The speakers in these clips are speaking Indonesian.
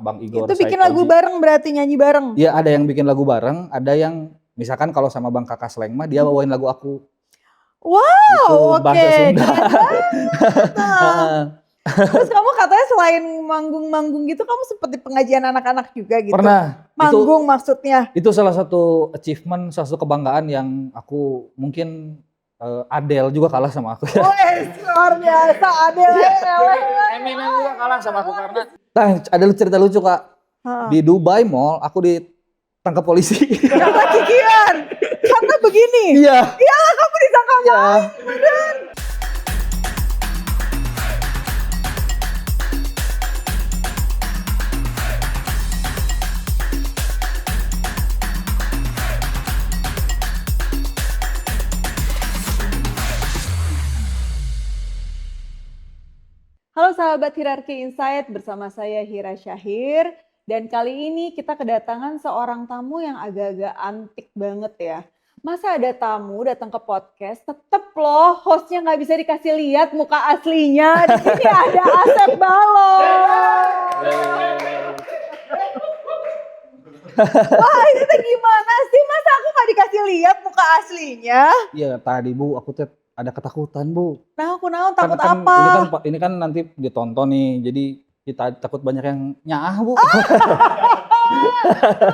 Bang Igor Itu bikin Saikoji. lagu bareng berarti, nyanyi bareng? Iya, ada yang bikin lagu bareng, ada yang misalkan kalau sama Bang Kakak Sleng mah dia bawain lagu aku. Wow, Gitu, bahasa oke, Sunda. keren banget. Heeh. Terus kamu katanya selain manggung-manggung gitu, kamu sempet di pengajian anak-anak juga gitu? Pernah. Manggung maksudnya? Itu salah satu achievement, salah satu kebanggaan yang aku mungkin Adele juga kalah sama aku. Wih, luar biasa, Adele. Eminem juga kalah sama aku karena ada cerita lucu Kak. Heeh. Di Dubai Mall aku ditangkap polisi. Karena kikian, karena begini. Iya. Iya, kamu disangka main, bener. Halo sahabat Hirarki Insight, bersama saya Hira Syahir. Dan kali ini kita kedatangan seorang tamu yang agak-agak antik banget ya. Masa ada tamu datang ke podcast, tetep loh hostnya nggak bisa dikasih lihat muka aslinya. Di sini ada Asep Balon. Wah, ini tuh gimana sih? Masa aku nggak dikasih lihat muka aslinya? Iya, tadi Bu, aku tuh ada ketakutan Bu. Nah, aku naon takut Karena apa? Ini kan nanti ditonton nih, jadi kita takut banyak yang nyaah Bu.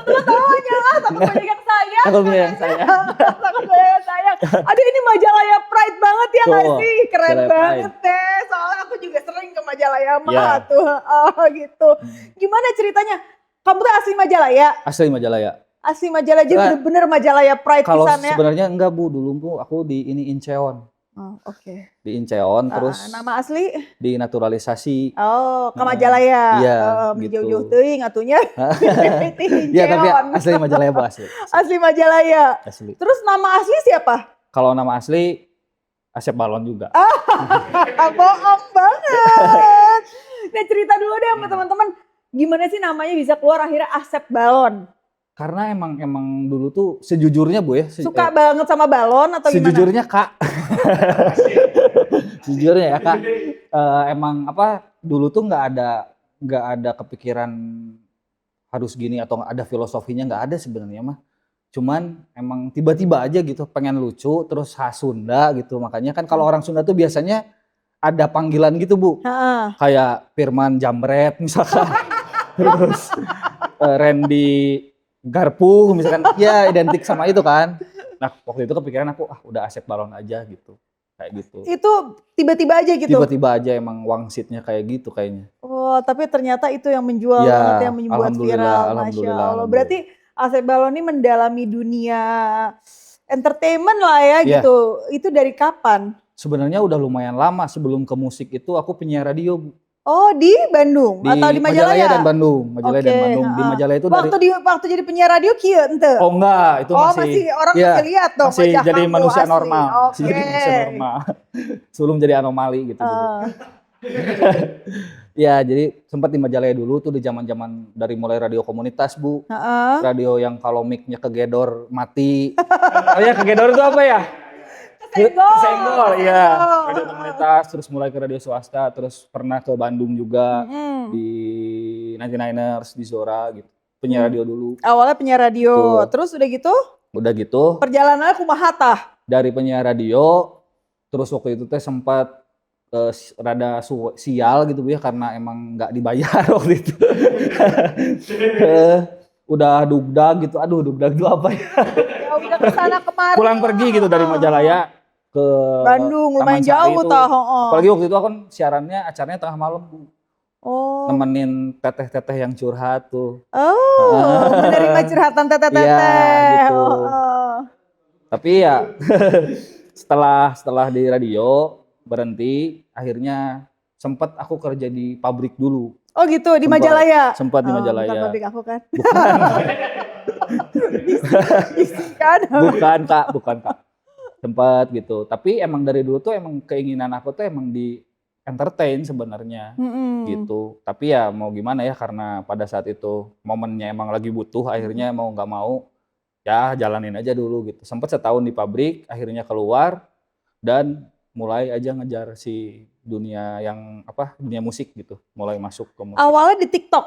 Teman-teman nyala, takut banyak yang sayang. Takut banyak yang sayang. Takut banyak yang sayang. Aduh, ini Majalaya Pride banget ya nggak Tuh, sih? Keren Majalaya banget deh. Soalnya aku juga sering ke Majalaya mah Ya. tuh. Oh gitu. Gimana ceritanya? Kamu tuh asli Majalaya? Asli Majalaya. Asli Majalaya, jadi Nah, bener-bener Majalaya Pride Kalau pisannya. sebenarnya enggak Bu, dulu Bu aku di ini Incheon. Oh, oke. Di Incheon terus Nama asli? dinaturalisasi. Oh, ke Majalaya. Iya, Menjauh-jauh gitu. teuing atunya. Iya, tapi asli Majalaya Bu, asli. Asli Majalaya. Asli. Terus nama asli siapa? Kalau nama asli Asep Balon juga. Bohong banget. Nah, cerita dulu deh sama teman-teman, gimana sih namanya bisa keluar akhirnya Asep Balon? Karena emang dulu tuh sejujurnya Bu ya. Suka banget sama balon atau gimana? Sejujurnya Kak. Sejujurnya ya Kak. Emang dulu tuh nggak ada kepikiran harus gini atau ada filosofinya, nggak ada sebenarnya mah. Cuman emang tiba-tiba aja gitu pengen lucu terus khas Sunda gitu. Makanya kan kalau orang Sunda tuh biasanya ada panggilan gitu Bu. Kayak Firman Jambret misalkan. Terus Randy Garpu misalkan, ya identik sama itu kan. Nah waktu itu kepikiran aku, udah Asep Balon aja gitu, kayak gitu. Itu tiba-tiba aja gitu? Tiba-tiba aja emang wangsitnya kayak gitu kayaknya. Oh, tapi ternyata itu yang menjual Ya, banget, yang membuat viral. Masya Allah. Berarti Asep Balon ini mendalami dunia entertainment lah ya gitu. Itu dari kapan? Sebenarnya udah lumayan lama, sebelum ke musik itu aku penyiar radio Bu. Oh, di Bandung atau di Majalaya? Dan Bandung. Majalaya dan Bandung. Di Majalaya itu waktu jadi penyiar radio kieu henteu? Oh enggak, itu masih orang masih lihat dong masih wajah jadi kamu manusia asli. normal. Oke. Jadi manusia normal. Sebelum jadi anomali gitu dulu. Ya, jadi sempat di Majalaya dulu tuh di zaman-zaman dari mulai radio komunitas Bu. Radio yang kalau mic-nya kegedor mati. Oh ya, kegedor itu apa ya? Senggol, iya. Radio komunitas, terus mulai ke radio swasta, terus pernah ke Bandung juga di 99ers, di Zora gitu. Penyiar radio dulu. Awalnya penyiar radio, terus udah gitu? Udah gitu. Perjalanannya kumaha tah? Dari penyiar radio, terus waktu itu teh sempat rada sial gitu Bu ya, karena emang nggak dibayar waktu itu. Udah dugdag gitu, aduh dugdag itu apa ya? Ya udah kesana kemari. Pulang pergi gitu dari Majalaya ke Bandung, lumayan jauh tah. Apalagi waktu itu kan siarannya acaranya tengah malam Bu. Oh. Nemenin teteh-teteh yang curhat tuh. Oh, menerima curhatan teteh-teteh. Iya gitu. Tapi ya setelah di radio berhenti, akhirnya sempat aku kerja di pabrik dulu. Oh gitu, di Majalaya? Sempat di Majalaya. Bukan pabrik aku kan? Bukan Kak. Sempat gitu. Tapi emang dari dulu tuh emang keinginan aku tuh emang di entertain sebenarnya gitu. Tapi ya mau gimana ya, karena pada saat itu momennya emang lagi butuh, akhirnya mau nggak mau ya jalanin aja dulu gitu. Sempat setahun di pabrik, akhirnya keluar dan mulai aja ngejar si dunia yang dunia musik gitu. Mulai masuk ke musik. Awalnya di TikTok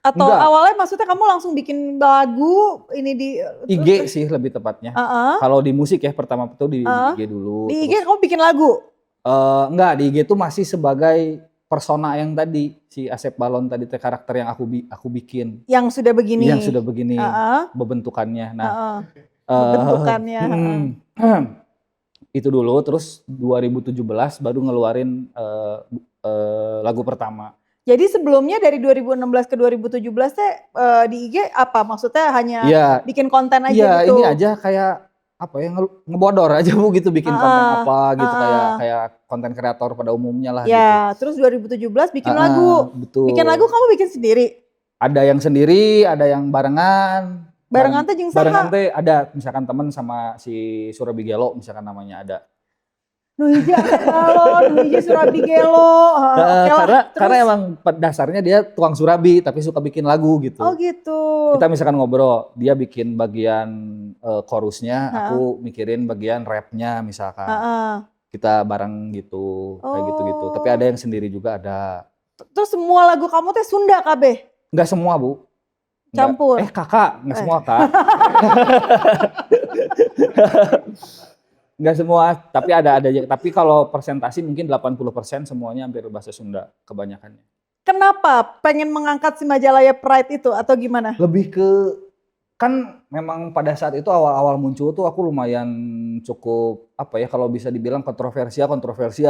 Atau Enggak, awalnya maksudnya kamu langsung bikin lagu ini di IG sih lebih tepatnya. Heeh, Kalau di musik ya pertama itu di heeh. IG dulu, Di IG terus kamu bikin lagu enggak di IG itu masih sebagai persona yang tadi si Asep Balon tadi teh karakter yang aku bikin, yang sudah yang begini. sudah begini Heeh, bentukannya. Nah, heeh. eh Bentukannya, heeh. itu dulu terus 2017 baru ngeluarin lagu pertama. Jadi sebelumnya dari 2016 ke 2017 teh di IG apa? Maksudnya hanya Iya, bikin konten aja iya gitu? ini aja kayak apa ya ngebodor aja Bu gitu bikin konten Heeh, apa gitu kayak heeh. kayak konten kreator pada umumnya lah gitu. Ya, terus 2017 bikin Heeh, lagu. Bikin lagu betul. kamu bikin sendiri? Ada yang sendiri, ada yang barengan. Barengan teh jeung Barengan saha? teh ada misalkan temen sama si Surabi Gelo misalkan namanya ada. Nu hiji Asep Balon, nu hiji Surabi Gelo. Heeh, oke lah. Karena Terus emang dasarnya dia tukang surabi tapi suka bikin lagu gitu. oh gitu. Kita misalkan ngobrol, dia bikin bagian chorusnya, Heeh, aku mikirin bagian rapnya misalkan. heeh. Kita bareng gitu, kayak gitu-gitu. Tapi Oh. ada yang sendiri juga ada. Terus semua lagu kamu teh Sunda kabeh? Enggak semua Bu. Enggak. Campur? Kakak, enggak semua Kak. Enggak semua, tapi ada aja. Tapi kalau persentasi mungkin 80% semuanya hampir bahasa Sunda kebanyakannya. Kenapa pengen mengangkat si Majalaya Pride itu atau gimana? Lebih ke kan memang pada saat itu awal-awal muncul tuh aku lumayan cukup apa ya kalau bisa dibilang kontroversial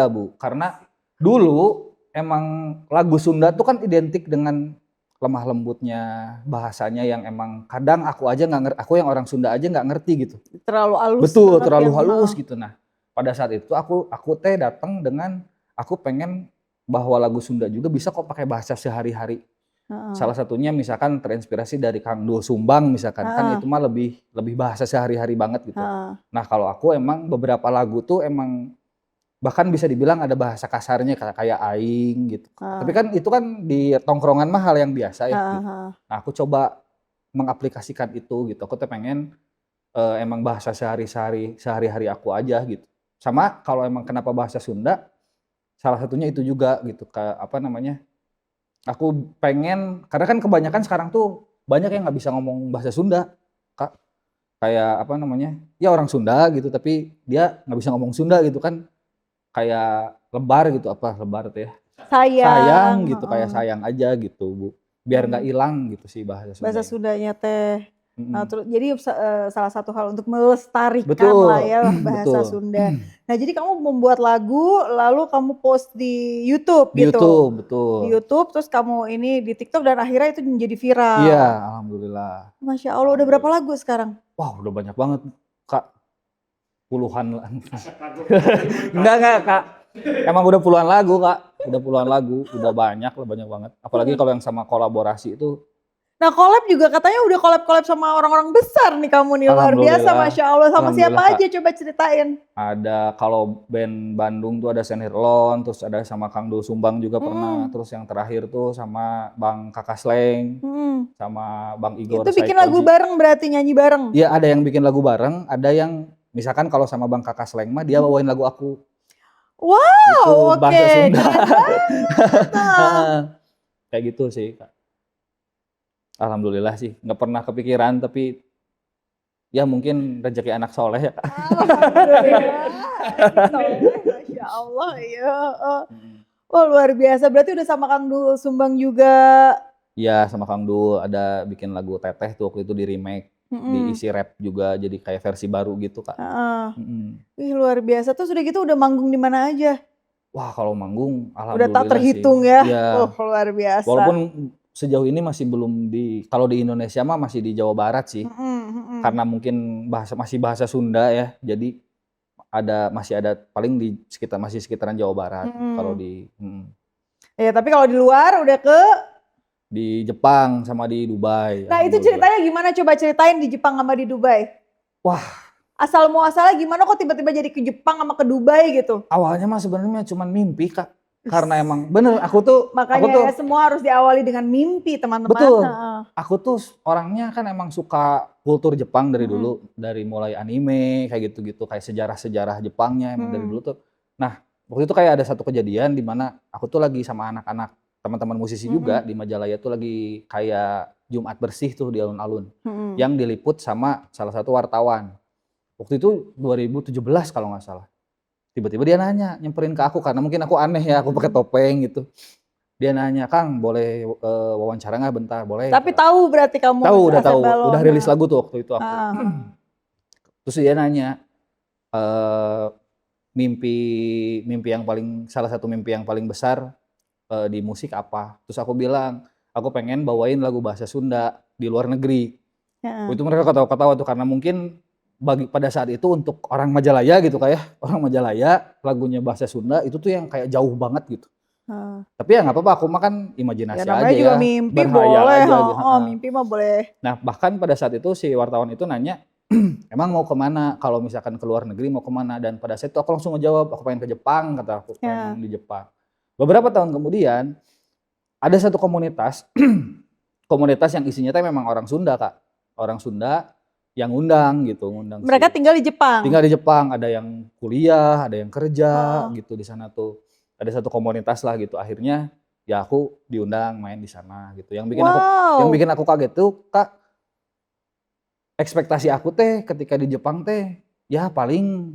Bu. Karena dulu emang lagu Sunda tuh kan identik dengan lemah lembutnya bahasanya yang emang kadang aku aja nggak ngerti, aku yang orang Sunda aja nggak ngerti gitu. Terlalu halus Betul, banget terlalu yang halus gitu. Nah, pada saat itu aku teh datang dengan aku pengen bahwa lagu Sunda juga bisa kok pakai bahasa sehari-hari. heeh. Salah satunya misalkan terinspirasi dari Kang Doel Sumbang misalkan, kan Heeh. itu mah lebih bahasa sehari-hari banget gitu. Heeh. Nah, kalau aku emang beberapa lagu tuh emang bahkan bisa dibilang ada bahasa kasarnya kayak aing gitu. Tapi Heeh. kan itu kan di tongkrongan mah hal yang biasa ya Heeh, gitu. heeh. Nah, aku coba mengaplikasikan itu gitu. Aku tuh pengen emang bahasa sehari-hari aku aja gitu. Sama kalau emang kenapa bahasa Sunda, salah satunya itu juga gitu, apa namanya, aku pengen karena kan kebanyakan sekarang tuh banyak yang nggak bisa ngomong bahasa Sunda, Kak. Kayak apa namanya, ya orang Sunda gitu tapi dia nggak bisa ngomong Sunda gitu kan, kayak lebar gitu, apa lebar tuh ya, sayang Sayang, gitu, kayak heeh. sayang aja gitu, Bu. Biar nggak Mmm, hilang gitu sih bahasa bahasa Sundanya. Sundanya teh. Nah, Mhm. jadi salah satu hal untuk melestarikan lah Betul, ya bahasa betul. Sunda. Nah, jadi kamu membuat lagu lalu kamu post di YouTube Di gitu? YouTube, betul. Di YouTube terus kamu ini di TikTok dan akhirnya itu menjadi Iya, viral. alhamdulillah. Masya Allah udah berapa lagu sekarang? Wah, udah banyak banget, Kak. Puluhan lah. Enggak, Kak. Emang udah puluhan lagu, Kak. Udah puluhan lagu, udah banyak lah, banyak banget. Apalagi kalau yang sama kolaborasi itu, Nah, collab juga katanya udah collab-collab sama orang-orang besar nih kamu nih, luar biasa alhamdulillah, Masya Allah. Sama alhamdulillah, siapa Kak. aja coba ceritain? Ada kalau band Bandung tuh ada Senhirlon, terus ada sama Kang Doel Sumbang juga pernah, Mhm, terus yang terakhir tuh sama Bang Kakak Sleng, mhm. sama Bang Igor Itu bikin lagu Saikoji. bareng berarti nyanyi bareng? Iya, ada yang bikin lagu bareng, ada yang misalkan kalau sama Bang Kakak Sleng mah dia bawain lagu aku. Itu Wow, oke, bahasa Sunda. keren banget. Heeh, kayak gitu sih, Kak. Alhamdulillah sih, nggak pernah kepikiran tapi ya mungkin rezeki anak soleh ya, Kak. Alhamdulillah, soleh, Masya Allah, ya, heeh. Mhm. Wah, luar biasa, berarti udah sama Kang Doel Sumbang juga? Iya sama Kang Dul ada bikin lagu Teteh tuh waktu itu di-remake, Mhm, diisi rap juga jadi kayak versi baru gitu, Kak. heeh. Mhm. Wih, luar biasa, terus udah gitu udah manggung di mana aja? Wah kalau manggung Udah tak alhamdulillah sih. terhitung ya? Iya, Luar biasa. walaupun sejauh ini masih belum kalau di Indonesia mah masih di Jawa Barat sih. Mhm, mhm. Karena mungkin masih bahasa Sunda ya, jadi masih ada paling masih sekitaran Jawa Barat kalau Mhm. Ya, tapi kalau di luar udah ke di Jepang sama di Dubai, nah itu alhamdulillah. ceritanya gimana? Coba ceritain di Jepang sama di Dubai. Wah, Asal muasalnya gimana kok tiba-tiba jadi ke Jepang sama ke Dubai gitu? awalnya mah sebenarnya cuman mimpi, Kak. Karena emang bener aku tuh Makanya ya semua harus diawali dengan mimpi teman-teman. betul. Heeh. Aku tuh orangnya kan emang suka kultur Jepang dari Mhm, dulu, dari mulai anime kayak gitu-gitu, kayak sejarah-sejarah Jepangnya emang dari mhm, dulu tuh. Nah, waktu itu kayak ada satu kejadian di mana aku tuh lagi sama anak-anak teman-teman musisi juga di Majalaya tuh lagi kayak Jumat bersih tuh di alun-alun. Mm-mm. Yang diliput sama salah satu wartawan. Waktu itu 2017 kalau nggak salah. Tiba-tiba dia nanya, nyamperin ke aku karena mungkin aku aneh ya, aku pakai topeng gitu. Dia nanya, "Kang, boleh wawancara nggak bentar?" Boleh. Tapi tahu berarti kamu Tahu, udah Asep tahu. Balon. Udah rilis lagu tuh waktu itu aku. Ah. Terus dia nanya, mimpi yang paling salah satu mimpi yang paling besar di musik apa? Terus aku bilang, aku pengen bawain lagu bahasa Sunda di luar negeri. Itu mereka ketawa-ketawa tuh karena mungkin pada saat itu untuk orang Majalaya gitu kayak orang Majalaya lagunya bahasa Sunda itu tuh yang kayak jauh banget gitu. Tapi ya nggak apa-apa, aku mah kan imajinasi Ya namanya aja juga ya, mimpi berhayal boleh. aja gitu. Mimpi mah boleh. Nah bahkan pada saat itu si wartawan itu nanya, emang mau kemana? Kalau misalkan ke luar negeri mau kemana? Dan pada saat itu aku langsung ngejawab, aku pengen ke Jepang, kata aku pengen di Jepang. Beberapa tahun kemudian ada satu komunitas, komunitas yang isinya tuh memang orang Sunda Kak, orang Sunda yang ngundang gitu, ngundang. Mereka tinggal di Jepang. Tinggal di Jepang, ada yang kuliah, ada yang kerja gitu di sana tuh. Ada satu komunitas lah gitu. Akhirnya ya aku diundang main di sana gitu. Yang bikin aku kaget tuh Kak, ekspektasi aku teh ketika di Jepang teh ya paling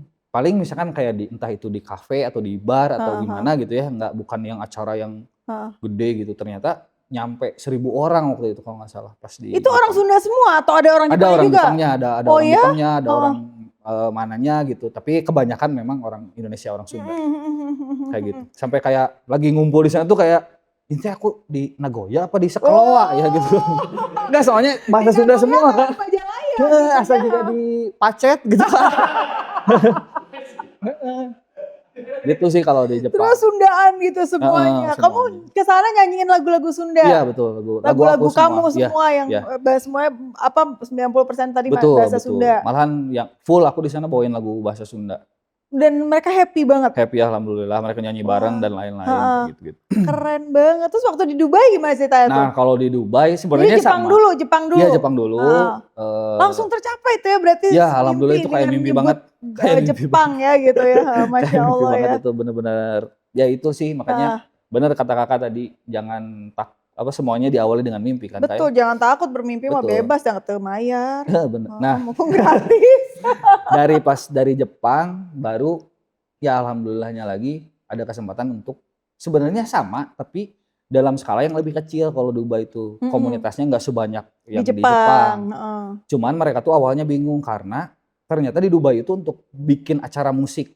misalkan kayak di entah itu di kafe atau di bar atau gimana gitu ya, bukan yang acara yang gede gitu. Ternyata nyampe 1.000 orang waktu itu kalau nggak salah pas di itu Jepang. Orang Sunda semua atau ada orang Jepang juga? Ada orang Jepangnya, ada orang Jepangnya, ada orang mananya gitu. Tapi kebanyakan memang orang Indonesia, orang Sunda. Kayak gitu. Sampai kayak lagi ngumpul di sana tuh kayak ini aku di Nagoya apa di Sekeloa ya gitu. Enggak, soalnya bahasa Sunda semua kan. Asal juga di Pacet gitu kan. Gitu sih kalau di Jepang. Terus Sundaan gitu semuanya. Kamu kesana nyanyiin lagu-lagu Sunda? Iya betul, lagu-lagu kamu semua yang semuanya apa 90% tadi bahasa Sunda. Malahan yang full aku di sana bawain lagu bahasa Sunda. Dan mereka happy banget. Happy alhamdulillah, mereka nyanyi bareng dan lain-lain gitu. Keren banget. Terus waktu di Dubai gimana ceritanya tuh? Nah, kalau di Dubai sebenarnya sama. Jepang dulu. Iya, Jepang dulu. Langsung tercapai tuh ya berarti. Ya, alhamdulillah itu kayak mimpi banget. Kayak Jepang ya gitu ya. Masya Allah ya. Itu bener-bener. Ya itu sih makanya bener kata kakak tadi, jangan semuanya diawali dengan mimpi kan. Betul, jangan takut bermimpi mah bebas, jangan termayar. Bener. Nah, mumpung gratis. dari Jepang baru ya alhamdulillahnya lagi ada kesempatan untuk sebenarnya sama tapi dalam skala yang lebih kecil. Kalau Dubai itu komunitasnya nggak sebanyak yang di Jepang. Cuman mereka tuh awalnya bingung karena ternyata di Dubai itu untuk bikin acara musik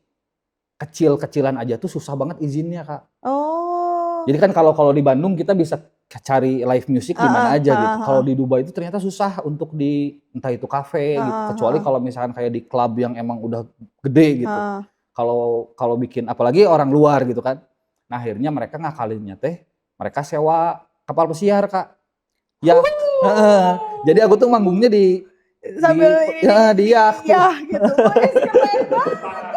kecil-kecilan aja tuh susah banget izinnya Kak. Jadi kan kalau di Bandung kita bisa cari live music di mana aja gitu. Kalau di Dubai itu ternyata susah untuk di entah itu kafe gitu. Kecuali kalau misalkan kayak di klub yang emang udah gede gitu. Kalau bikin apalagi orang luar gitu kan. Nah akhirnya mereka ngakalinnya teh mereka sewa kapal pesiar Kak. Ya. Jadi aku tuh manggungnya sambil di yak gitu. Keren banget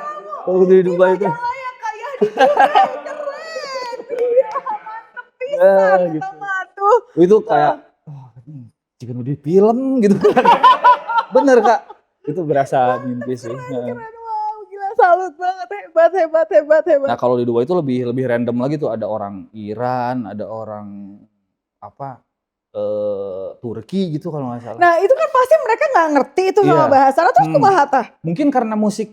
kamu. Di Dubai itu. Kayak di Dubai. Gitu. Itu kayak jika di film gitu. Bener Kak, itu berasa mimpi sih. Keren, wow, gila, salut banget, hebat. Nah kalau di Dubai itu lebih random lagi tuh, ada orang Iran, ada orang Turki gitu kalau nggak salah. Nah itu kan pasti mereka nggak ngerti itu sama bahasa, terus kumaha? Mungkin karena musik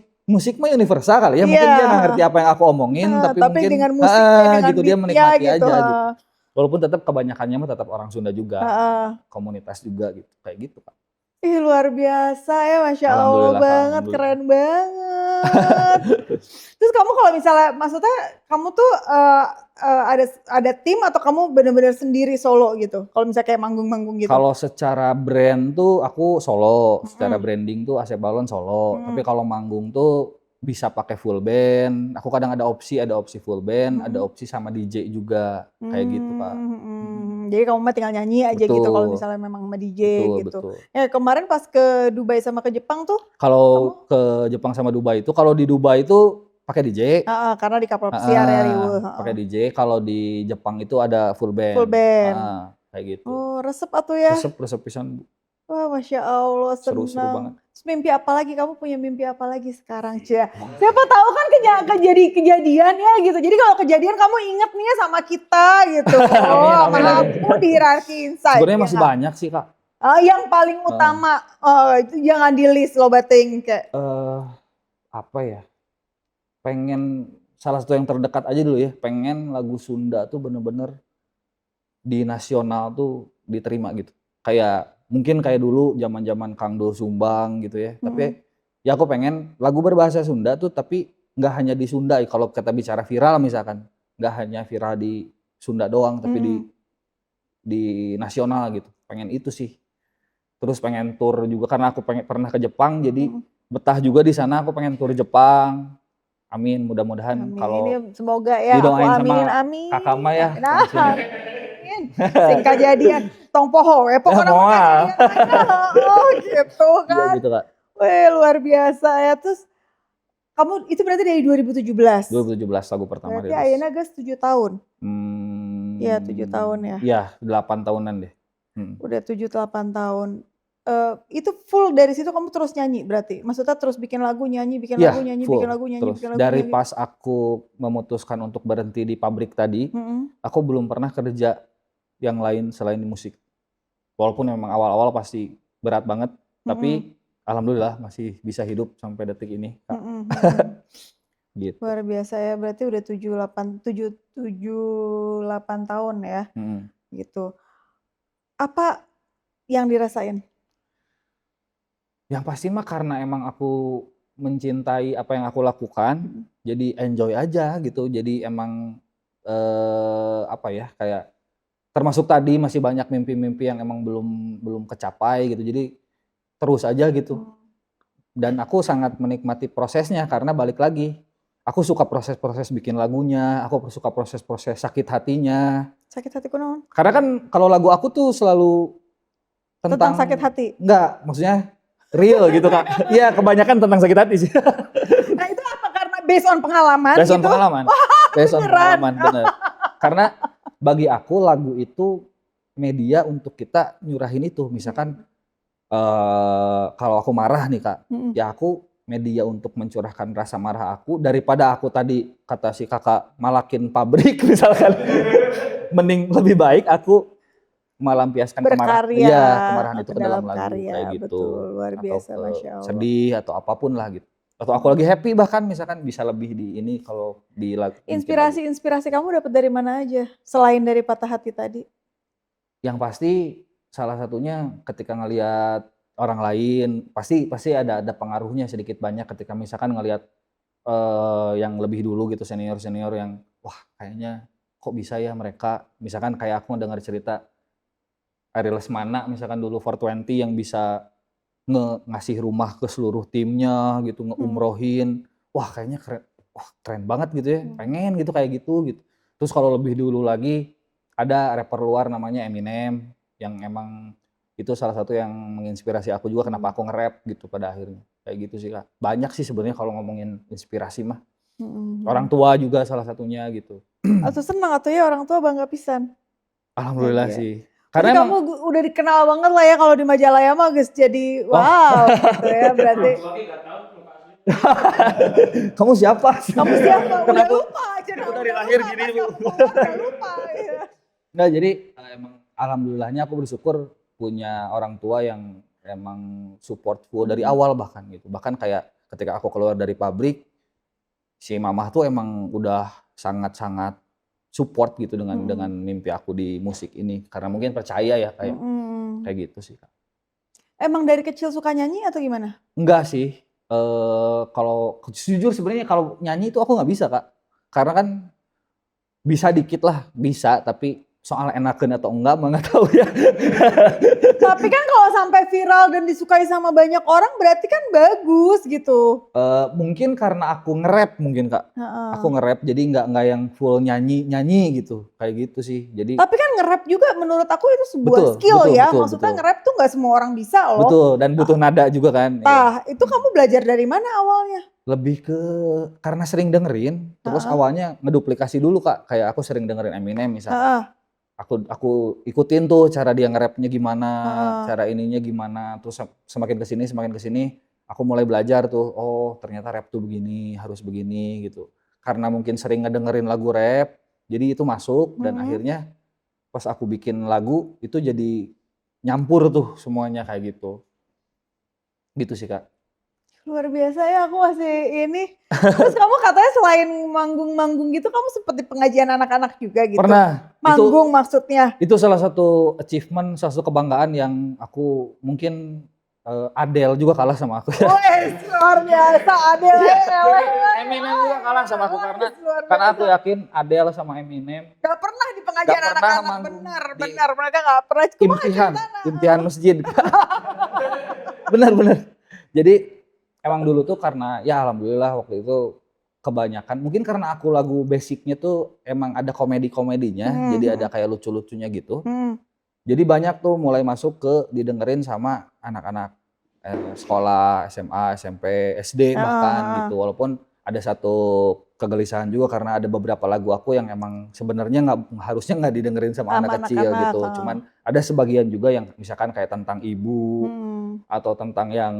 mah universal kali ya, mungkin dia nggak ngerti apa yang aku omongin, tapi mungkin dengan musiknya, gitu dia menikmati gitu. aja gitu. Walaupun tetap kebanyakannya mah tetap orang Sunda juga, komunitas juga gitu, kayak gitu Pak. Ih luar biasa ya, Masya Allah banget, keren banget. Terus kamu kalau misalnya, maksudnya kamu tuh ada tim atau kamu benar-benar sendiri solo gitu? Kalau misalnya kayak manggung-manggung gitu? Kalau secara brand tuh aku solo, secara branding tuh Asep Balon solo. Tapi kalau manggung tuh bisa pakai full band. Aku kadang ada opsi full band, ada opsi sama DJ juga, kayak gitu Pak. Jadi kamu mah tinggal nyanyi aja gitu kalau misalnya memang sama DJ gitu. Betul. Ya kemarin pas ke Dubai sama ke Jepang tuh? Kalau ke Jepang sama Dubai itu, kalau di Dubai itu pakai DJ. Karena di kapal pesiar ya Riweuh. Pakai DJ. Kalau di Jepang itu ada full band. Full band. Kayak gitu. Oh resep atuh ya? Resep pisan. Wah Masya Allah, senang. Seru banget. Terus mimpi apa lagi? Kamu punya mimpi apa lagi sekarang, Cia? Siapa tahu kan ke nyangka jadi kejadian ya gitu. Jadi kalau kejadian kamu inget nih ya sama kita gitu. Amin, Sama amin, amin. aku di hierarki insight. Sebenarnya ya masih nggak? banyak sih Kak. Yang paling utama itu jangan di list lo bating kayak. Apa ya? Pengen salah satu yang terdekat aja dulu ya. Pengen lagu Sunda tuh bener-bener di nasional tuh diterima gitu. Kayak mungkin kayak dulu zaman-zaman Kang Doel Sumbang gitu ya. Tapi ya aku pengen lagu berbahasa Sunda tuh tapi nggak hanya di Sunda. Kalau kita bicara viral misalkan, nggak hanya viral di Sunda doang, tapi di nasional gitu. Pengen itu sih. Terus pengen tour juga karena aku pernah ke Jepang, jadi betah juga di sana. Aku pengen tour Jepang. Amin, mudah-mudahan kalau Ini semoga ya, aku didoain sama aminin amin. Kakak Ma ya. Nah, amin. Sing kejadian tong poho ya pokoknya gitu Iya kan. gitu Kak. Wih, luar biasa ya. Terus kamu itu berarti dari 2017. 2017 lagu pertama Berarti rilis. Ayeuna geus 7 tahun. Iya, 7 tahun ya. Iya, 8 tahunan deh. Udah 7-8 tahun. Itu full dari situ kamu terus nyanyi berarti? Maksudnya terus bikin lagu, nyanyi, bikin Iya, lagu, nyanyi, full. bikin lagu, nyanyi, Terus bikin lagu, dari nyanyi. pas aku memutuskan untuk berhenti di pabrik tadi, aku belum pernah kerja yang lain selain di musik. Walaupun memang awal-awal pasti berat banget, tapi alhamdulillah masih bisa hidup sampai detik ini, Kak. Gitu. Luar biasa ya, berarti udah 7-8 tahun ya. Gitu. Apa yang dirasain? Yang pasti mah karena emang aku mencintai apa yang aku lakukan, jadi enjoy aja gitu. Jadi emang apa ya, kayak termasuk tadi masih banyak mimpi-mimpi yang emang belum kecapai gitu. Jadi terus aja gitu. Dan aku sangat menikmati prosesnya karena balik lagi, aku suka proses-proses bikin lagunya, aku suka proses-proses sakit hatinya. Sakit hati kunaon? Karena kan kalau lagu aku tuh selalu Tentang sakit hati? Enggak, maksudnya real gitu Kak. Iya, kebanyakan tentang sakit hati sih. Nah itu apa? Karena based on pengalaman Based on gitu? pengalaman. Based on pengalaman, bener. Karena bagi aku lagu itu media untuk kita nyurahin itu. Misalkan kalau aku marah nih Kak, ya aku media untuk mencurahkan rasa marah aku daripada aku tadi kata si kakak malakin pabrik misalkan. Mending lebih baik aku melampiaskan kemarahan itu ke dalam lagu kayak gitu. Betul, luar biasa, atau Masya Allah. sedih atau apapun lah gitu. Atau aku lagi happy bahkan misalkan bisa lebih di ini kalau di lagu. Inspirasi kamu dapat dari mana aja selain dari patah hati tadi? Yang pasti salah satunya ketika ngelihat orang lain pasti ada pengaruhnya sedikit banyak ketika misalkan ngelihat yang lebih dulu gitu senior yang wah kayaknya kok bisa ya mereka misalkan kayak aku ngedengar cerita Ari Lesmana misalkan dulu 420 yang bisa ngasih rumah ke seluruh timnya gitu, ngeumrohin. Wah kayaknya keren banget gitu ya, pengen gitu kayak gitu. Terus kalau lebih dulu lagi ada rapper luar namanya Eminem yang emang itu salah satu yang menginspirasi aku juga kenapa aku nge-rap gitu pada akhirnya. Kayak gitu sih Kak. Banyak sih sebenarnya kalau ngomongin inspirasi mah. Orang tua juga salah satunya gitu. Atau senang atau ya orang tua bangga pisan? Alhamdulillah sih. Karena kamu udah dikenal banget lah ya kalau di Majalaya mah guys jadi wow gitu ya berarti. Kamu siapa? Kamu siapa? Udah lupa aja. Dari lahir gini lu. Udah lupa ya. Nggak, jadi emang alhamdulillahnya aku bersyukur punya orang tua yang emang support full dari awal bahkan gitu. Bahkan kayak ketika aku keluar dari pabrik, si mamah tuh emang udah sangat-sangat support gitu dengan mimpi aku di musik ini. Karena mungkin percaya ya kayak gitu sih Kak. Emang dari kecil suka nyanyi atau gimana? Enggak sih. Kalau jujur sebenarnya kalau nyanyi itu aku nggak bisa Kak. Karena kan bisa dikit lah, bisa tapi soal enakan atau enggak mah nggak tahu ya. Tapi kan kalau sampai viral dan disukai sama banyak orang berarti kan bagus gitu. Mungkin karena aku nge-rap mungkin Kak. Aku nge-rap jadi nggak yang full nyanyi gitu kayak gitu sih. Jadi. Tapi kan nge-rap juga menurut aku itu sebuah skill ya. Maksudnya nge-rap tuh nggak semua orang bisa loh. Betul dan butuh nada juga kan. Nah itu kamu belajar dari mana awalnya? Lebih ke karena sering dengerin terus awalnya ngeduplikasi dulu Kak. Kayak aku sering dengerin Eminem misalnya. Aku ikutin tuh cara dia nge-rapnya gimana, cara ininya gimana, terus semakin kesini aku mulai belajar tuh, oh ternyata rap tuh begini, harus begini gitu. Karena mungkin sering ngedengerin lagu rap, jadi itu masuk dan akhirnya pas aku bikin lagu itu jadi nyampur tuh semuanya kayak gitu. Gitu sih Kak. Luar biasa ya, aku masih ini. Terus kamu katanya selain manggung-manggung gitu, kamu sempet di pengajian anak-anak juga gitu? Pernah, Manggung maksudnya? itu salah satu achievement, salah satu kebanggaan yang aku mungkin Adele juga kalah sama aku ya. Wes, luar biasa, Adele. Eminem juga kalah sama aku karena aku yakin Adele sama Eminem Gak pernah di pengajian Gak pernah anak-anak, manggung di benar, mereka gak pernah. Kumaha imtihan, ceritana? imtihan masjid. Benar-benar. Jadi emang dulu tuh karena ya alhamdulillah waktu itu kebanyakan mungkin karena aku lagu basicnya tuh emang ada komedi-komedinya, jadi ada kayak lucu-lucunya gitu. Jadi banyak tuh mulai masuk ke didengerin sama anak-anak sekolah, SMA, SMP, SD bahkan gitu. Walaupun ada satu kegelisahan juga karena ada beberapa lagu aku yang emang sebenarnya harusnya nggak didengerin sama anak kecil anak-anak, gitu. Cuman ada sebagian juga yang misalkan kayak tentang ibu atau tentang yang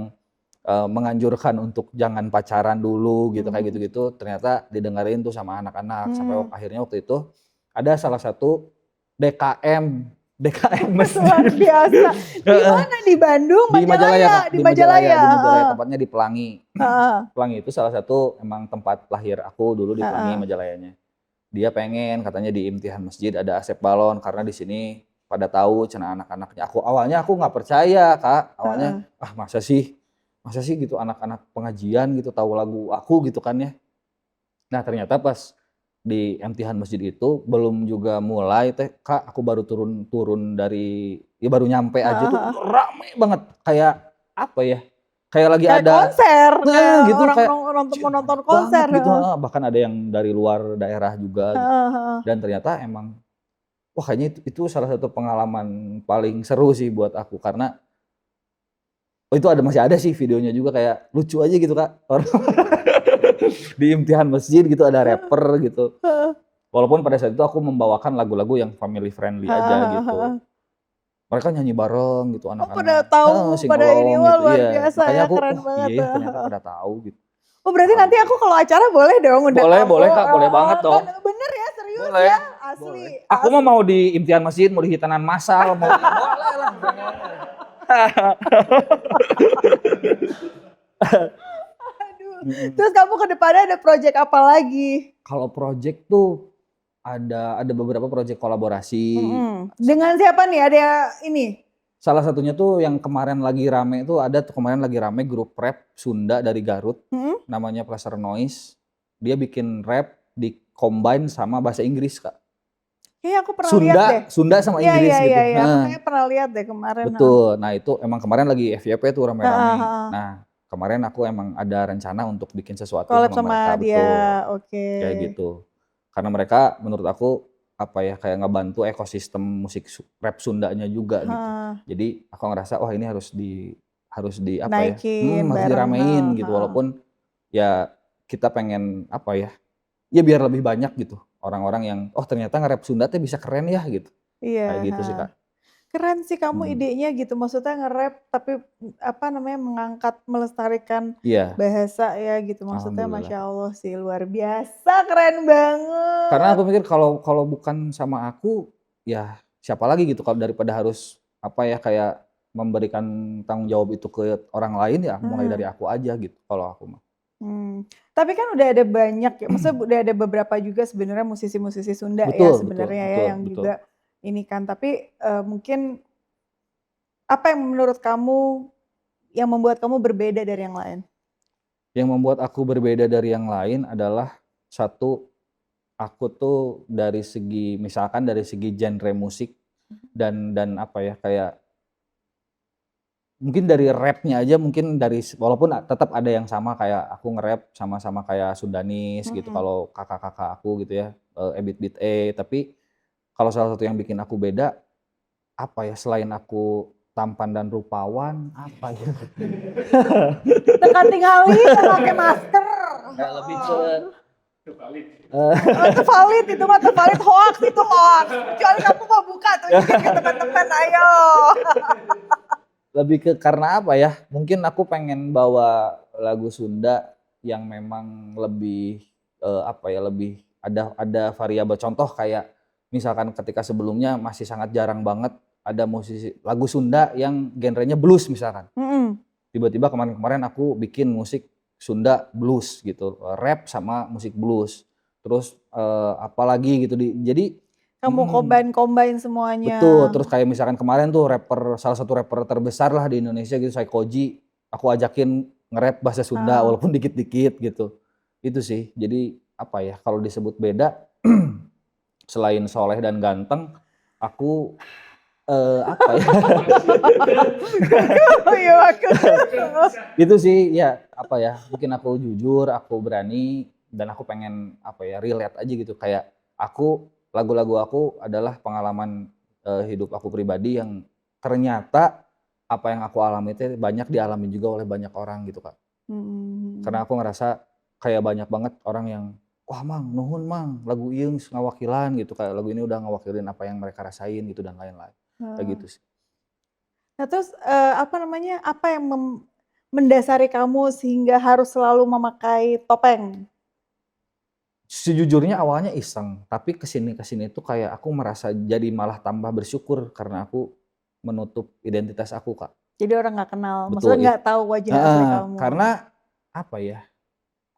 menganjurkan untuk jangan pacaran dulu gitu kayak gitu-gitu. Ternyata didengerin tuh sama anak-anak sampai akhirnya waktu itu ada salah satu DKM masjid. Luar biasa. Di mana, di Bandung? Di Majalaya, Kak. Di Majalaya. Tepatnya di Pelangi. Pelangi itu salah satu emang tempat lahir aku dulu di Pelangi, Majalayanya. Dia pengen katanya di imtihan masjid ada asep balon karena di sini pada tahu cenah anak-anaknya. Awalnya aku nggak percaya Kak. Awalnya masa sih gitu anak-anak pengajian gitu tahu lagu aku gitu kan ya. Nah ternyata pas di imtihan masjid itu belum juga mulai teh Kak, aku baru turun dari ya baru nyampe aja tuh rame banget kayak apa ya? Kayak lagi kayak ada konser, gitu orang kayak nonton konser gitu. Bahkan ada yang dari luar daerah juga gitu. Dan ternyata emang wah kayaknya itu salah satu pengalaman paling seru sih buat aku karena itu masih ada sih videonya juga kayak lucu aja gitu Kak. Di imtihan masjid gitu ada rapper gitu. Walaupun pada saat itu aku membawakan lagu-lagu yang family friendly aja gitu. Mereka nyanyi bareng gitu anak-anak. Pada tahu, pada ini gitu, luar biasa makanya ya, aku, keren banget. Iya ternyata pada tahu gitu. Oh berarti nanti aku kalau acara boleh dong undang Boleh, kamu. boleh Kak, boleh banget dong. Bener ya, serius Boleh, ya, asli. Aku mah mau di imtihan masjid, mau di hitanan massal, mau boleh lah. Terus kamu ke depannya ada project apa lagi? Kalau project tuh ada beberapa project kolaborasi. Dengan siapa nih? Ada ini? Salah satunya tuh yang kemarin lagi rame tuh kemarin lagi rame grup rap Sunda dari Garut. Namanya Pleasure Noise. Dia bikin rap di combine sama bahasa Inggris Kak. Kayaknya aku pernah lihat deh. Sunda sama Inggris gitu. Iya, aku kayaknya pernah lihat deh kemarin. Betul. Nah itu emang kemarin lagi FYP tuh rame-rame. Nah kemarin aku emang ada rencana untuk bikin sesuatu sama mereka. Dia. Betul. Kayak gitu. Karena mereka menurut aku apa ya kayak ngebantu ekosistem musik rap Sundanya juga gitu. Jadi aku ngerasa wah ini harus naikin, harus diramein gitu walaupun ya kita pengen apa ya biar lebih banyak gitu orang-orang yang ternyata nge-rap Sunda tuh bisa keren ya gitu. Iya. Kayak gitu sih Kak. Keren sih kamu idenya gitu, maksudnya nge-rap tapi mengangkat, melestarikan bahasa ya gitu, maksudnya Masya Allah sih luar biasa, keren banget. Karena aku mikir kalau bukan sama aku ya siapa lagi gitu kalau daripada harus kayak memberikan tanggung jawab itu ke orang lain ya mulai dari aku aja gitu kalau aku mah. Tapi kan udah ada banyak ya, maksudnya udah ada beberapa juga sebenarnya musisi-musisi Sunda ya sebenarnya ya yang juga ini kan, tapi mungkin apa yang menurut kamu yang membuat kamu berbeda dari yang lain? Yang membuat aku berbeda dari yang lain adalah satu, aku tuh dari segi genre musik dan kayak mungkin dari rapnya aja mungkin walaupun tetap ada yang sama kayak aku nge-rap sama-sama kayak Sundanis gitu kalau kakak-kakak aku gitu ya Ebit tapi kalau salah satu yang bikin aku beda selain aku tampan dan rupawan tekan tinggalin pakai masker lebih ke valid itu mah valid hoax kecuali kamu mau buka tuh ke teman-teman ayo lebih ke karena apa ya? Mungkin aku pengen bawa lagu Sunda yang memang lebih apa ya? Lebih ada variabel contoh kayak misalkan ketika sebelumnya masih sangat jarang banget ada musisi lagu Sunda yang genrenya blues misalkan. Tiba-tiba kemarin-kemarin aku bikin musik Sunda blues gitu, rap sama musik blues. Terus apalagi gitu jadi Kamu combine semuanya. betul, terus kayak misalkan kemarin tuh salah satu rapper terbesar lah di Indonesia gitu, Saikoji, aku ajakin nge-rap bahasa Sunda walaupun dikit-dikit gitu. Itu sih, jadi apa ya, kalau disebut beda, selain soleh dan ganteng, aku apa ya, Oh iya, aku. itu sih ya apa ya, mungkin aku jujur, aku berani, dan aku pengen apa ya, relate aja gitu, kayak lagu-lagu aku adalah pengalaman hidup aku pribadi yang ternyata apa yang aku alami itu banyak dialami juga oleh banyak orang gitu Kak. Karena aku ngerasa kayak banyak banget orang yang, wah mang, nuhun mang, lagu ieu geus ngawakilan gitu, kayak lagu ini udah ngawakilin apa yang mereka rasain gitu dan lain-lain. Kayak gitu sih. Nah terus apa namanya, apa yang mendasari kamu sehingga harus selalu memakai topeng? Sejujurnya awalnya iseng, tapi kesini tuh kayak aku merasa jadi malah tambah bersyukur karena aku menutup identitas aku Kak. Jadi orang nggak kenal, maksudnya Betul, nggak tahu wajah asli kamu. karena apa ya,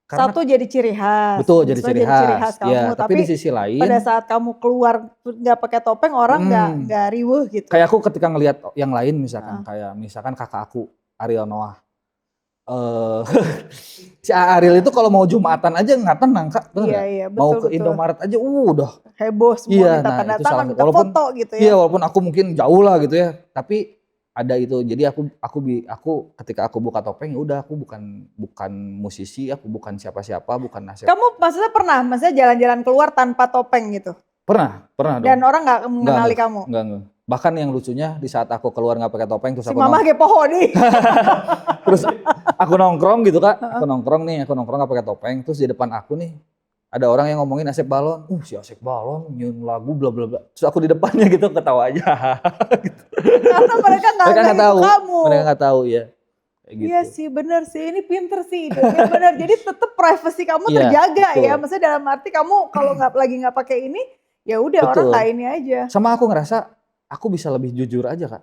karena Satu jadi ciri khas, betul jadi maksudnya ciri khas, kamu, ya tapi di sisi pada lain saat kamu keluar nggak pakai topeng orang nggak riweuh gitu. kayak aku ketika ngelihat yang lain misalkan, kayak misalkan kakak aku, Ariel Noah. Si Ariel itu kalau mau Jumatan aja nggak tenang Kak, bener nggak? Iya, Mau betul, ke Indomaret aja udah. heboh semua Iya, minta nah tanda itu tangan, minta walaupun foto gitu iya ya. walaupun aku mungkin jauh lah gitu ya, tapi ada itu. Jadi aku ketika aku buka topeng, ya udah aku bukan musisi, aku bukan siapa-siapa, bukan nasib. Kamu maksudnya jalan-jalan keluar tanpa topeng gitu? Pernah dong. Dan orang nggak mengenali kamu? Enggak. Bahkan yang lucunya di saat aku keluar nggak pakai topeng terus Si mama ge poho nih. terus aku nongkrong gitu Kak, aku nongkrong nggak pakai topeng, terus di depan aku nih ada orang yang ngomongin Asep Balon, si Asep Balon nyium lagu bla bla bla, terus aku di depannya gitu ketawa aja. Gitu. Karena mereka nggak tahu kamu. Mereka nggak tahu ya. Kayak gitu. Iya sih, bener sih, ini pinter sih idenya, bener. Jadi tetap privasi kamu Iya, terjaga betul. ya, maksudnya dalam arti kamu kalau lagi nggak pakai ini, ya udah orang Betul. nggak ini aja. Sama aku ngerasa aku bisa lebih jujur aja Kak.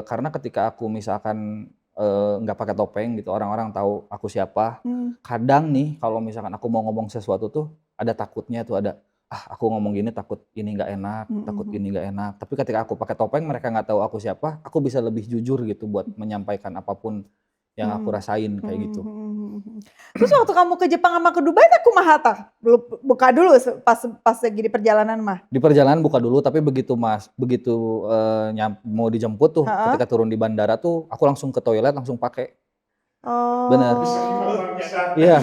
Karena ketika aku misalkan nggak pakai topeng gitu, orang-orang tahu aku siapa. Kadang nih kalau misalkan aku mau ngomong sesuatu tuh ada takutnya tuh, aku ngomong gini takut ini nggak enak, takut ini nggak enak. Tapi ketika aku pakai topeng mereka nggak tahu aku siapa, aku bisa lebih jujur gitu buat menyampaikan apapun yang aku rasain kayak gitu. Terus waktu kamu ke Jepang sama ke Dubai tak kumaha tah? Buka dulu pas lagi di perjalanan mah. Di perjalanan buka dulu, tapi begitu mau dijemput tuh, ketika turun di bandara tuh aku langsung ke toilet langsung pakai. Bener. Iya.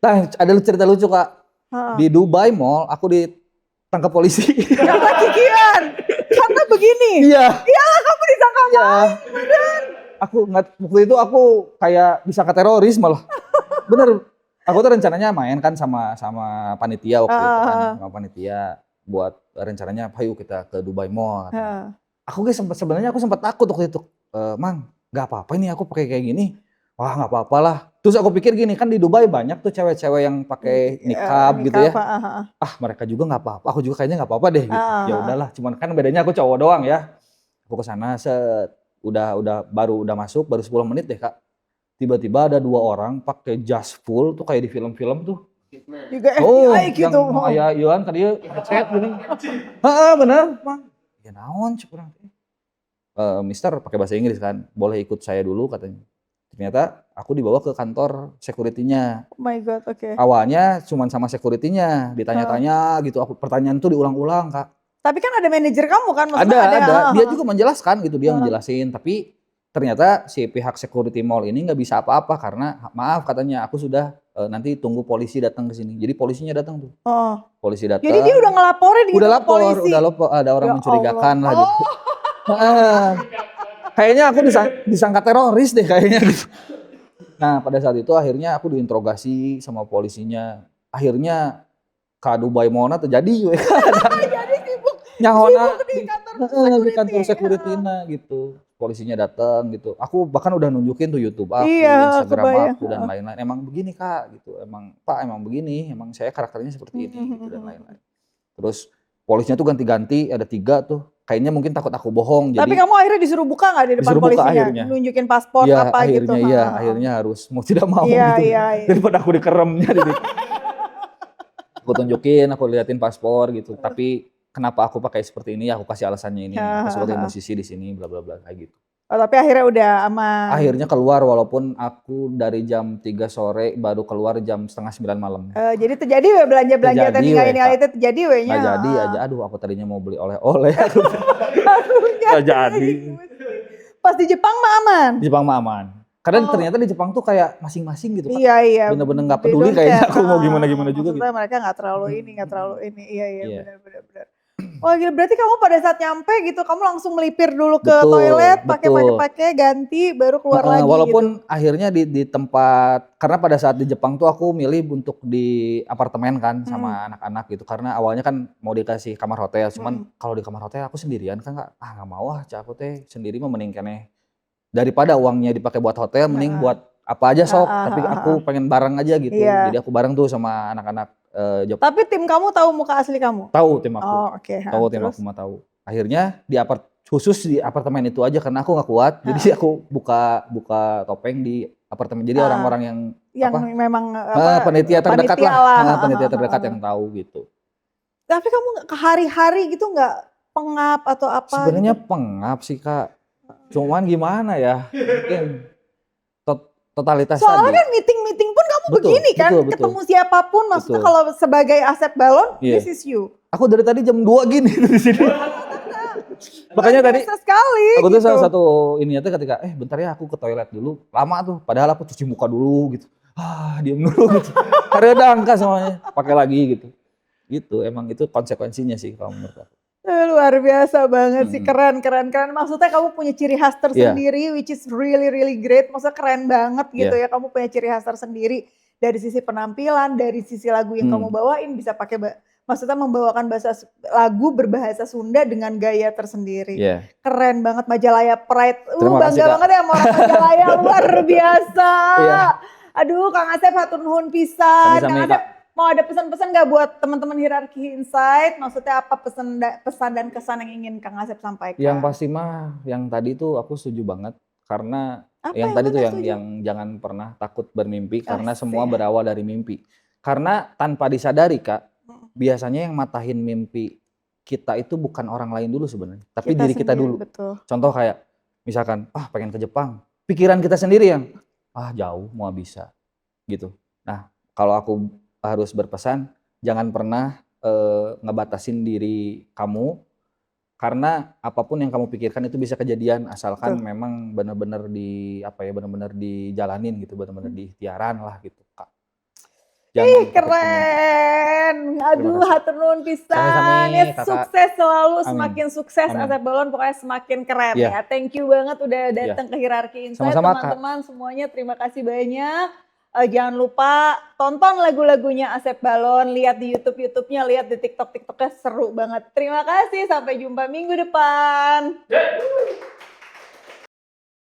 Nah, ada cerita lucu Kak. Di Dubai Mall aku ditangkap polisi. Karena kikian. Karena begini. Iya. Iyalah kamu disangka main, bener. Waktu itu aku kayak disangka teroris malah. Bener. Aku tuh rencananya main kan sama panitia waktu itu kan, sama panitia buat rencananya ayo kita ke Dubai Mall. Aku sebenarnya aku sempat takut waktu itu. Mang, nggak apa-apa ini aku pakai kayak gini. Wah nggak apa-apa lah. Terus aku pikir gini, kan di Dubai banyak tuh cewek-cewek yang pakai niqab gitu ya. Mereka juga nggak apa-apa. Aku juga kayaknya nggak apa-apa deh. Gitu. Ya udahlah. Cuman kan bedanya aku cowok doang ya. Aku kesana udah masuk baru 10 menit deh Kak. Tiba-tiba ada 2 orang pakai jas full tuh kayak di film-film tuh. Juga FBI gitu. Yang Yohan tadi headset gini. Bener, Mang. Ya naon cepurang. Mister pakai bahasa Inggris kan. Boleh ikut saya dulu katanya. Ternyata aku dibawa ke kantor security-nya. Oh my God, oke. Awalnya cuma sama security-nya, ditanya-tanya gitu. Pertanyaan tuh diulang-ulang Kak. Tapi kan ada manajer kamu kan? Ada. Dia juga menjelaskan gitu, dia ngejelasin. Tapi ternyata si pihak security mall ini nggak bisa apa-apa karena maaf katanya aku sudah nanti tunggu polisi datang ke sini. Jadi polisinya datang tuh. Polisi datang. Jadi dia udah ngelaporin gitu udah lapor, polisi? Udah lapor, ada orang mencurigakan lah gitu. Kayaknya aku disangka teroris deh kayaknya gitu. Nah pada saat itu akhirnya aku diinterogasi sama polisinya. Akhirnya Kak Dubai Mona terjadi. Jadi sibuk nyahona di kantor di kantor security. security gitu. Polisinya datang gitu. Aku bahkan udah nunjukin tuh YouTube aku, Iya, Instagram kebayang. aku dan lain-lain. Emang begini Kak gitu. Emang Pak emang begini. Emang saya karakternya seperti ini gitu dan lain-lain. Terus polisinya tuh ganti-ganti, ada 3 tuh. Kayaknya mungkin takut aku bohong Tapi jadi kamu akhirnya disuruh buka nggak di depan disuruh buka polisinya? akhirnya. Nunjukin paspor Iya apa gitu? akhirnya harus mau tidak mau Iya, gitu. iya, iya. Daripada aku dikeremnya aku tunjukin, aku liatin paspor gitu. Tapi kenapa aku pakai seperti ini? Aku kasih alasannya ini. Aku sebagai musisi di sini bla bla bla kayak gitu. Oh, tapi akhirnya udah aman. Akhirnya keluar walaupun aku dari jam 3 sore baru keluar jam setengah 9 malam. Jadi terjadi we belanja-belanja Terjadi tinggal we, ini Kak. itu terjadi we nya. Nggak jadi aja, aduh aku tadinya mau beli oleh-oleh. Barunya Nggak jadi. Pas di Jepang mah aman. Di Jepang mah aman. Karena ternyata di Jepang tuh kayak masing-masing gitu Kak. Iya, iya. Bener-bener nggak They peduli don't kayaknya care. aku mau gimana-gimana juga gitu. Maksudnya mereka nggak terlalu ini. Iya, Iya. benar. Wah gila, berarti kamu pada saat nyampe gitu, kamu langsung melipir dulu ke Betul, toilet, betul. pakai ganti, baru keluar lagi Walaupun gitu. akhirnya di tempat, karena pada saat di Jepang tuh aku milih untuk di apartemen kan sama anak-anak gitu. Karena awalnya kan mau dikasih kamar hotel, cuman kalau di kamar hotel aku sendirian kan nggak mau cak aku teh sendiri mah mending keneh. Daripada uangnya dipakai buat hotel, mending buat apa aja sok. Tapi aku pengen bareng aja gitu. Iya. Jadi aku bareng tuh sama anak-anak Jepang. Tapi tim kamu tahu muka asli kamu? Tahu tim aku. Oh, oke. Tahu tim aku mah tahu. Akhirnya khusus di apartemen itu aja karena aku nggak kuat. Jadi aku buka topeng di apartemen. Jadi orang-orang yang memang panitia terdekat lah. Panitia Panitia terdekat yang tahu gitu. Tapi kamu hari-hari gitu nggak pengap atau apa? Sebenarnya gitu? pengap sih Kak. Cuman gimana ya? Mungkin totalitas Soalnya tadi. kan meeting pun kamu begini kan, betul. ketemu siapapun, maksudnya kalau sebagai Asep Balon, this is you. Aku dari tadi jam 2 gini di sini. Makanya tadi sekali, aku tuh gitu. salah satu ini tuh ketika bentar ya aku ke toilet dulu. Lama tuh, padahal aku cuci muka dulu gitu. Diem dulu gitu. Karena angka semuanya, pakai lagi gitu. Gitu, emang itu konsekuensinya sih kalau menurut aku. Luar biasa banget sih, keren. Maksudnya kamu punya ciri khas tersendiri, which is really great. Maksudnya keren banget gitu ya, kamu punya ciri khas tersendiri dari sisi penampilan, dari sisi lagu yang kamu bawain, bisa pakai, maksudnya membawakan lagu berbahasa Sunda dengan gaya tersendiri. Keren banget, Majalaya Pride. Bangga banget ya sama orang Majalaya, luar biasa. Aduh, Kang Asep hatur nuhun pisan. Kang Asep, mau ada pesan-pesan gak buat teman-teman Hierarki Insight? Maksudnya apa pesan dan kesan yang ingin Kang Asep sampaikan? Yang pasti mah, yang tadi tuh aku setuju banget. Karena yang tadi tuh yang jangan pernah takut bermimpi. Karena semua berawal dari mimpi. Karena tanpa disadari Kak, biasanya yang matahin mimpi kita itu bukan orang lain dulu sebenarnya. Tapi diri kita dulu. Betul. Contoh kayak, misalkan, pengen ke Jepang. Pikiran kita sendiri yang, jauh mau bisa. Gitu. Nah, kalau aku harus berpesan, jangan pernah ngebatasin diri kamu, karena apapun yang kamu pikirkan itu bisa kejadian asalkan memang benar-benar benar-benar dijalanin gitu, benar-benar diikhtiaran lah gitu Kak. Keren. Aduh, hatur nuhun pisan. Ya, sukses selalu, semakin sukses Asep Balon, pokoknya semakin keren ya. Thank you banget udah datang ke Hierarki Insight. Teman-teman semuanya terima kasih banyak. Jangan lupa tonton lagu-lagunya Asep Balon, lihat di YouTube-nya, lihat di TikTok-TikToknya, seru banget. Terima kasih, sampai jumpa minggu depan.